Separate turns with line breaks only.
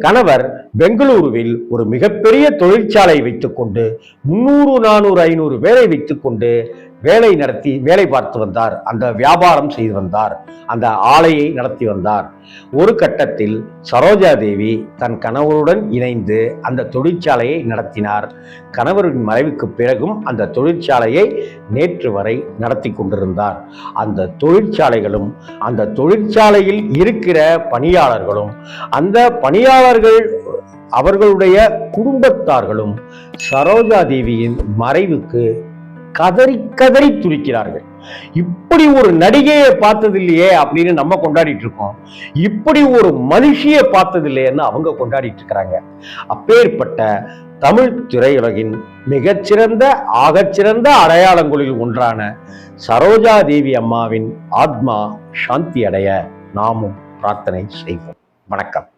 கணவர் பெங்களூருவில் ஒரு மிகப்பெரிய தொழிற்சாலை வைத்துக்கொண்டு 300, 400, 500 பேரை வைத்துக்கொண்டு வேலை பார்த்து வந்தார். அந்த வியாபாரம் செய்து வந்தார். அந்த ஆலையை நடத்தி வந்தார். ஒரு கட்டத்தில் சரோஜா தேவி தன் கணவருடன் இணைந்து அந்த தொழிற்சாலையை நடத்தினார். கணவரின் மறைவுக்கு பிறகும் அந்த தொழிற்சாலையை நேற்று வரை நடத்தி கொண்டிருந்தார். அந்த தொழிற்சாலைகளும் அந்த தொழிற்சாலையில் இருக்கிற பணியாளர்களும் அந்த பணியாளர்கள் அவர்களுடைய குடும்பத்தார்களும் சரோஜா தேவியின் மறைவுக்கு கதறி கதறி துடிக்கிறார்கள். இப்படி ஒரு நடிகையை பார்த்தது இல்லையே அப்படின்னு நம்ம கொண்டாடிட்டு இருக்கோம். இப்படி ஒரு மனுஷியை பார்த்தது இல்லையேன்னு அவங்க கொண்டாடிட்டு இருக்கிறாங்க. அப்பேற்பட்ட தமிழ் திரையுலகின் மிகச்சிறந்த ஆகச்சிறந்த அடையாளங்களில் ஒன்றான சரோஜா தேவி அம்மாவின் ஆத்மா சாந்தி அடைய நாமும் பிரார்த்தனை செய்வோம். வணக்கம்.